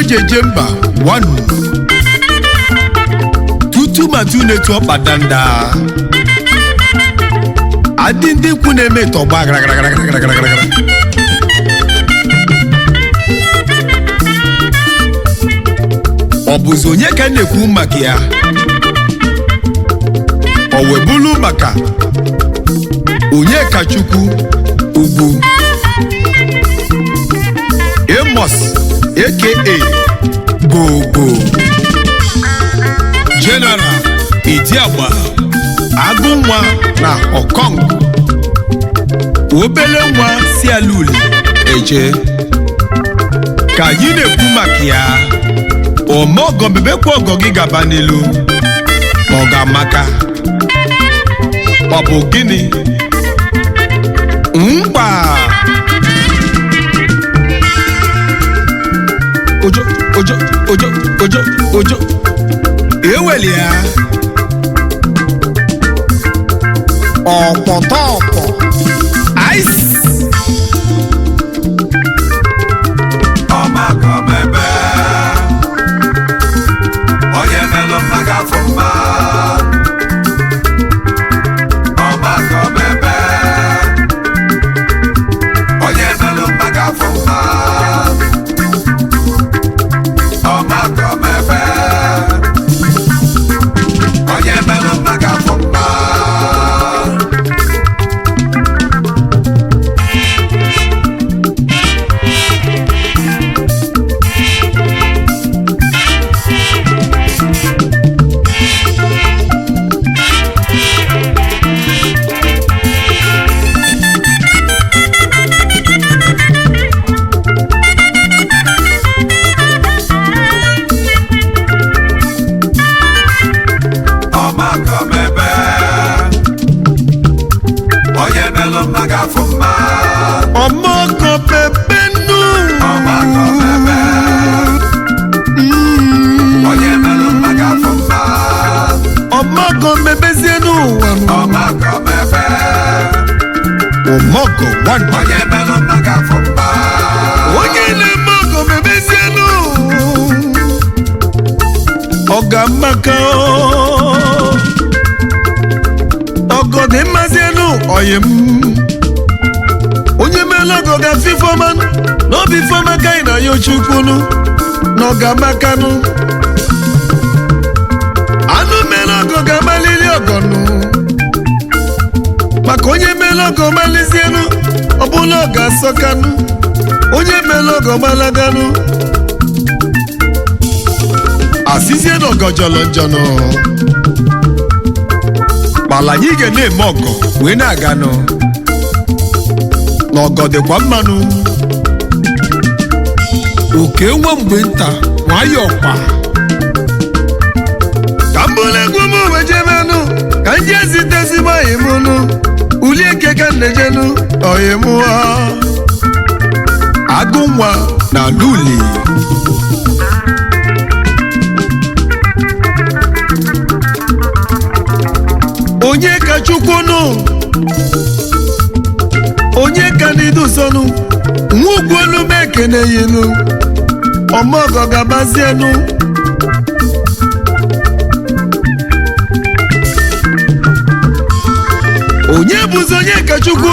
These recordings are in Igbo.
DJ Jemba one tutu matune to padanda adindi kune meto ba obuzo onye ka na-ekwu maka ya owebulu maka Okechiukwu Ugwu Amos aka Gogo General Idiagba Agụnwa na Okong obele nwa si aluli eje ka anyị na-ekwu maka ya omogo bebekwa ogo gị gaba n'elu ọ ga-amaka ọ bụ gịnị mkpa ojo eweli ya ọkpọtọọkpọ ice ọmakomebe onye melụ mmaga afọ mma ọmakomebe onye melụ mmaga afọ mma ọmakomebe onye melụ mmaga afọ mma Omogo one onye melụ mmaga afọ mma onye na-eme ogo mebezienu ọgamaka ogo dị mmazienu oyim onye mere ogo ga-afi fọma n'obi fọma ka ị na ya ochukwunu n'ọgamakanu anụ mere ogo ga-amalili ogonu maka onye mere ogo malizienu ọbụla ọ ga-asọkanu onye mere ogo malaganu asizie n'ogo jọlọ njọnụ kpala anyị ga na-eme ọgọ wee na-aganụ n'ọgọ dịkwa mmanụ oke Nwamgbenta nwayọkwa ka mbụla egwu m wejebenụ ka ndị ezitezigbo oyimụnụ uli eke ka nnejenu oyimụa Agụnwa na luli Okechiukwu onye ka n'idusonu nwa ugwuolu m ekene yinu ọmọgọ gabazienu onye bụzi Okechiukwu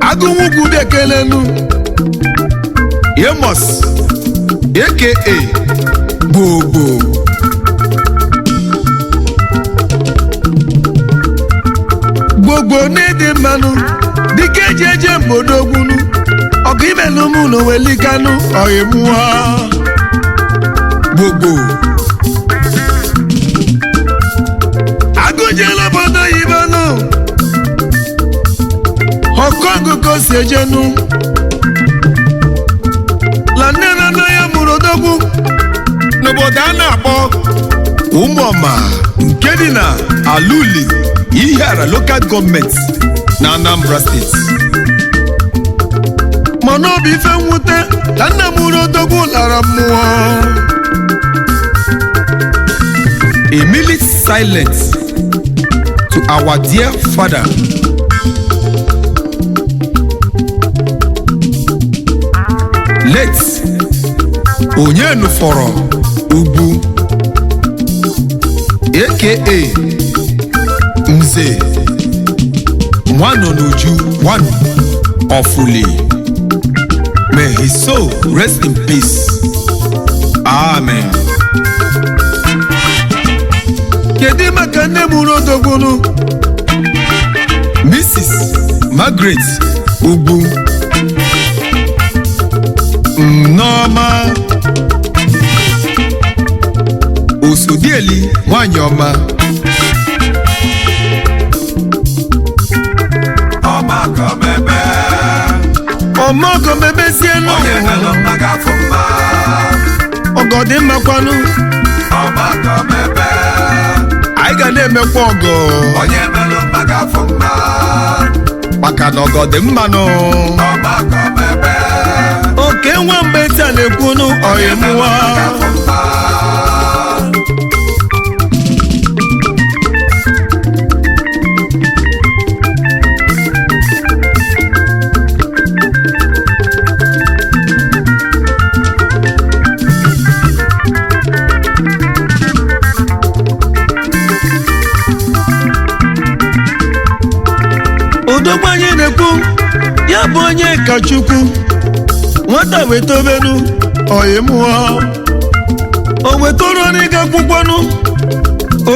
Agụnwugwu dekelenu Amos aka Gbogbo Gbogbo n'ịdị mmanụ dịka eji eje mbodogwunu ọgụ imelụ mụ n'owelikanụ ọyịmụha Gbogbo agụjela obodo oyibanụ Okong ka o si ejenu la nne na nna ya mụrụ odogwu n'obodo a na-akpọ Ụmụọma nke dị na Aluli Ihiara local government na Anambra State mana ọ bụ ife mwute na nna m mụrụ odogwu lara mmụọ a minute silence to our dear father late onye nụfọrọ ugwu aka Nze Nwano n'Uju one Ofuli. May his soul rest in peace. Amen. Kedu maka nne mụrụ odogwunu Mrs. Margaret Ugwu Nneoma Osodieli nwanyị ọma ọmọgọ mebezie nụ ọgọdị mmakwanụ anyị ga na-emekwa ọgọ maka na ọgọdị mmanụ oke Nwamgbenta na-ekwunu ọyịmụwa odogwu anyị na-ekwu ya bụ onye ka Chukwu nwata wetobenu ọyịmụọ o wetoro n'ịga akwụkwọnụ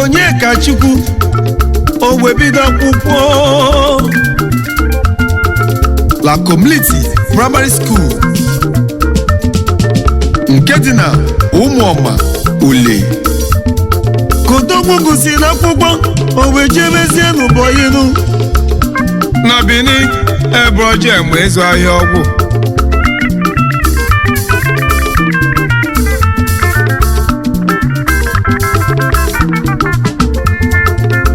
onye ka Chukwu o webido akwụkwọ La Community Primary School nke dị na Ụmụọma Ule ka odogwu gụsị n'akwụkwọ o wee jebezie n'ụbọyịnụ na Benin ebe ọjọọ enwe ịzụ ahịa ọgwụ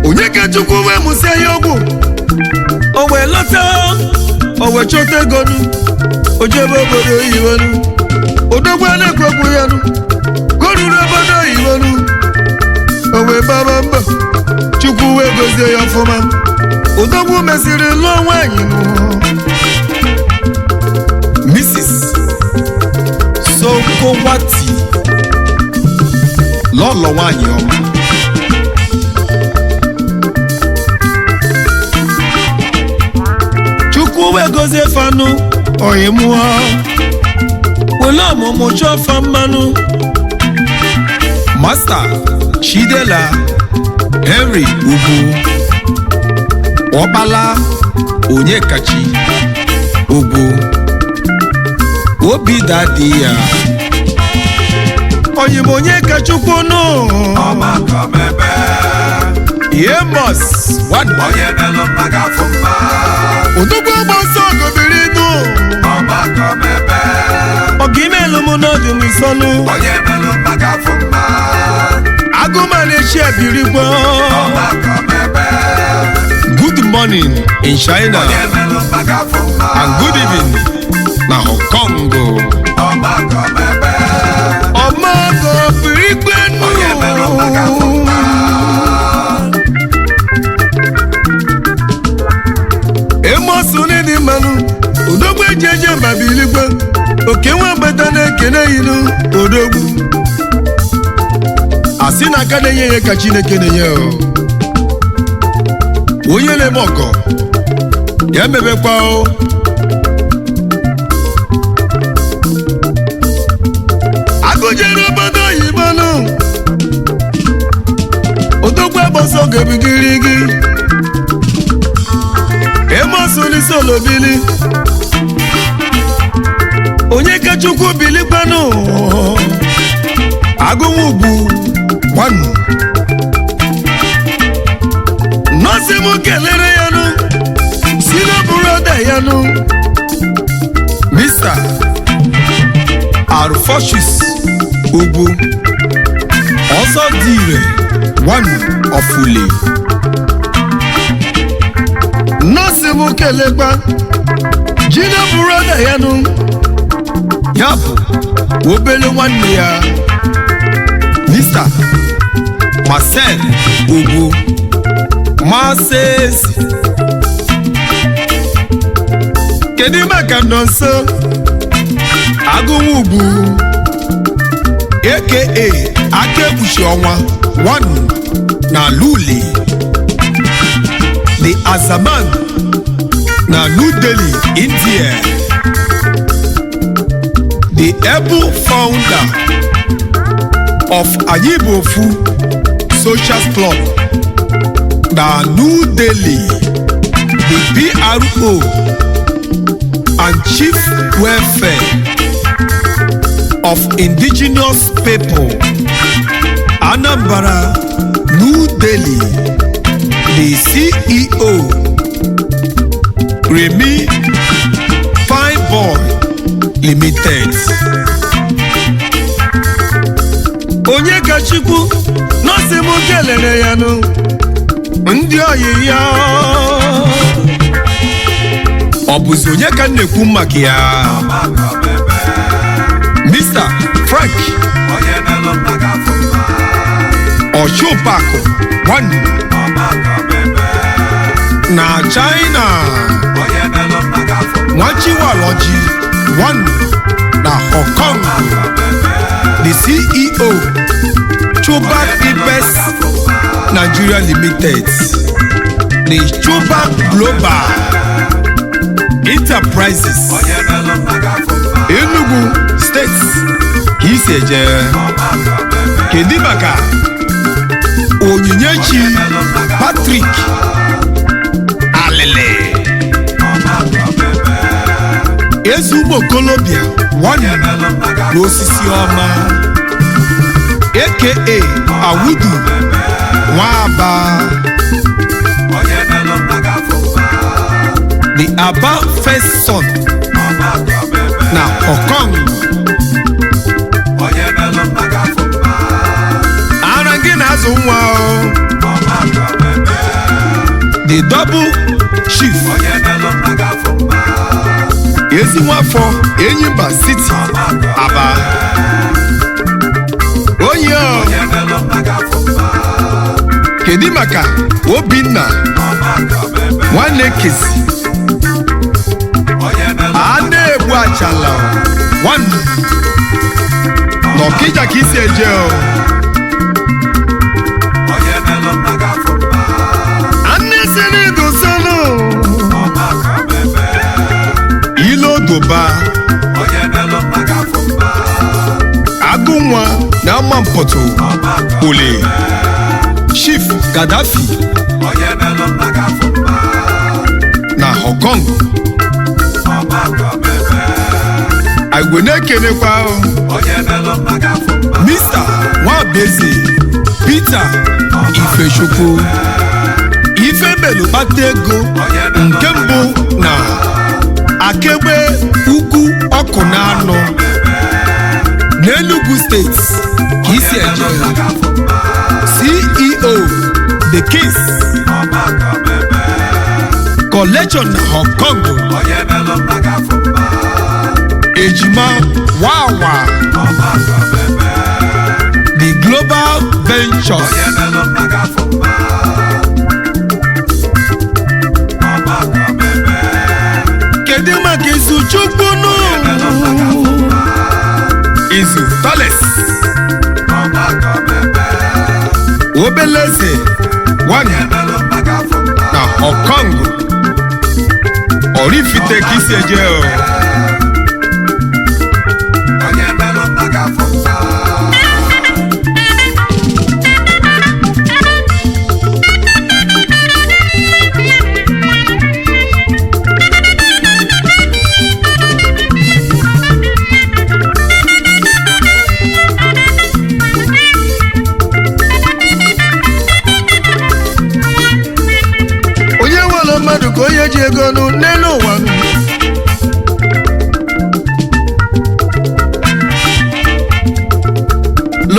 onye ka Chukwu wee mụsị ahịa ọgwụ o wee lọta o wee chọta egonu o jebe obodo oyiwonu odogwu a na-ekwekwu ya nụ goruru obodo oyiwonu o wee baba mba Chukwu wee gozie ya ọfụma odogwu mesịrị lụọ nwanyị Mrs. Sokowati lọlọ nwanyị ọma Chukwu wee gozie fanụ ọyịmụọ wele ọmụmụ chọọ fa mmanụ Master Chidela Henry Ugwu Ọkpala Onyekachi Ugwu obi dadi ya oyim Onyeka Chukwu nụ Yemos odogwu ọgbọsọ gobiri nụ ọgimelu mụ n'ọdị m isọnụ agụma na-echi ebirikwa good morning in China and good evening na Hong Kong. Ọmọgọ birikwe nụ emosu n'ịdị mmanụ odogwu ejeje babilikwe oke Nwamgbenta na-ekene yinu odogwu asị na aka na-enye ya ka Chineke na-enye onye na-eme ọgọ ya mebekwa agụjere obodo oyibo nụ odogwu agbọsọ ga-ebigiri gị emosụlisi olobili onye ka Chukwu bilikwanụ agụnwa ugwu gbanụ nọọsị m kelere ya nụ si na broda ya nụ Mr. Arufosius Ugwu ọzọ dị ire one Ofuli nọọsị m kelekwa ji na broda ya nụ ya bụ obele nwanne ya Mr. Marcel Ugwu Masesi kedu maka nọ nso Agụnwugwu aka Akebushi Ọnwa 1 na Luli, the Azaman na New Delhi, India, the able founder of Ayibofu Social Club na New Delhi, the PRO and Chief Welfare of Indigenous People, Anambra, New Delhi, the CEO, Remi Fine Boy Limited. Onyekachukwu nọọsị m kelere ya nụ ndị oyi ya. Ọ bụzi onye ka m na-ekwu maka ya? Mr. Frank Oshopaku 1 na China, Nwachiwaloji 1 na Hong Kong, the CEO Chubak Ibes Nigeria Limited, the Chubak Global Enterprises, Enugu State, Iseje, Kedimaka, Onyinyechi Patrick Alele, Ezugbo Kolobia 1 n'osisi ọma, aka Awudu Nwaba, the Aba first son na Hong Kong. Ara gị na-azụ nwa o, the double chief ezi nwafọ Enyimba City, Aba. Onye o, kedu maka Obinna nwanne Kesi a na-egbu achala 1 n'Ọkịja ka isi eje o. Annesini dosano Ilodoba Agụnwa na Mampoto Ole Chief Gaddafi na Hong Kong. Agwenekekwa Mr. Nwabeze Peter Ifechukwu Ifemelu kpata ego nke mbụ na Akegbe Ugwu Ọkụ na Anọ n'Enugu State ka isi eje. CEO The Kiss Collection na Hong Kong. Ejima Wawa The Global Ventures kedu maka Izu Chukwunu Izu Toles Obeleze 1 na Hong Kong. Orifite ka isi eje o. Onye nwere mmadụ ka onye ji ego n'elu ụwa.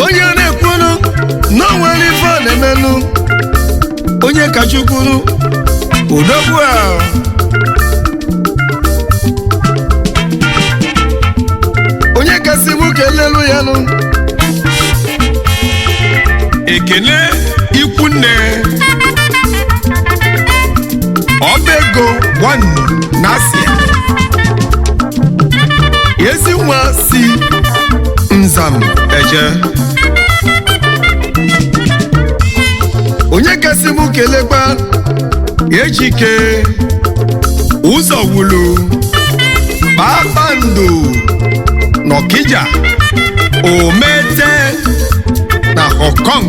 Onye na-ekwunu na o nwere ife ọ na-emenụ, onye kachukwunu odogwu a. Onye kasị mụ kelelu ya nụ ekele ikwunne Obego 1 na Asia, ezi nwa si Nzam eje onye kasị m kelekwa Ejike ụzọ wulu kpakpando n'Ọkịja Omete na Hong Kong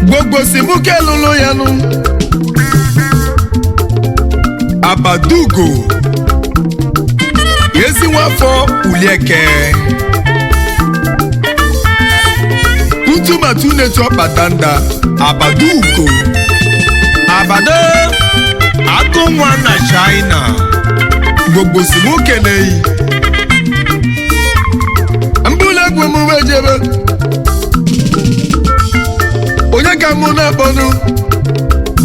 gbogbo si mụ kelụlụ ya nụ Abadugo ezi nwafọ Ulieke ntụmatụ na-etu ọkpatanda Abadugo Abado Aku nwa na China gbogbo si mụ keneyi mbụla egwu emume jebe onye ka mụ na-akpọnụ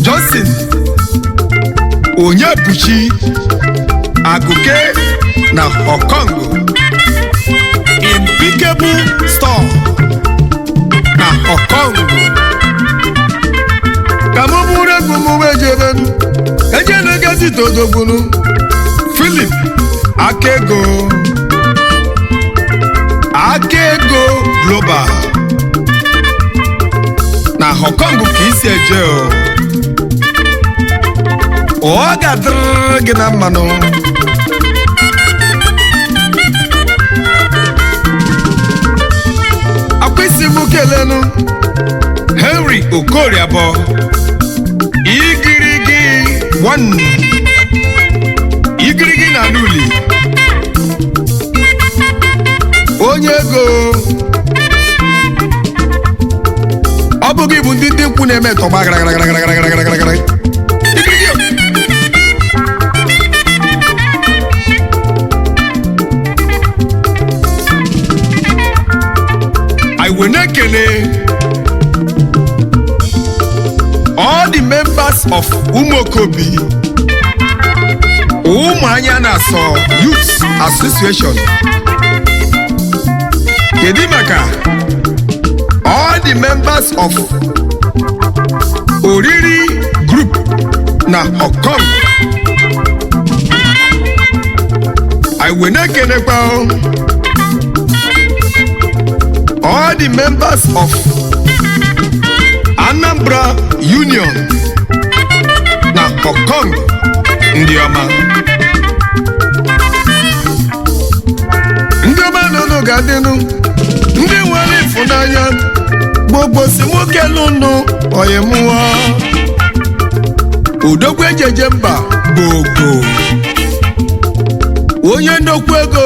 Johnson onye buchi Agụke na Hong Kong Impeccable Store na Hong Kong ka mụ bụrụ egwu emume jebe eje na-egezi todogbunu Philip Akego Global na Hong Kong ka isi eje ọ ga-adịrị gị na mmanụ akwa isi mụ kelenu Henry Okoriabọ igirigi na Nuli onye ego ọ bụghị bụ ndị nkwu na-eme tọgba gara I will not ekele all the members of Umuokobi Umuanya Naso Youth Association Kedimaka all the members of Oriri Group na Hong Kong I will not ekele all the members of Anambra Union na Hong Kong Ndioma nọ ga-adịnụ ndị nwere ịfụnanya gbogbo si nwoke lụnụ oyemụọ odogwu ejeje mba gbogbo onye ndokwu ego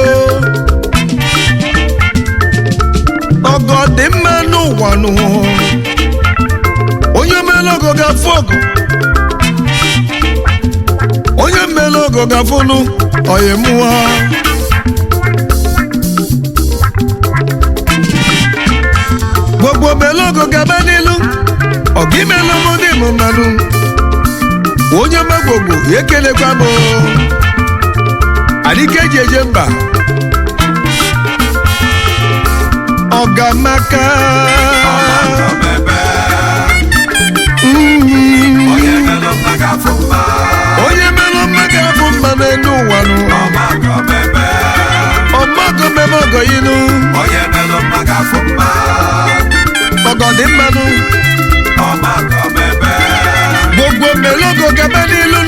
ọgọ dị mma n'ụwa n'ụwa onye melogo ga-afụ ọgụ onye melogo ga-afụnụ oyemụọ gbogbo melogo gaba n'ilu ọgụ imelogo dị m mmanụ onye megbogbo ekelekwa m adịke ji eje mba Ọgamaka onye melụ mmaga afọ mma n'elu ụwa ọgbakọ mebe ọgọ inu ọgọ dị mmanụ gbogbo melogo gaba n'ilu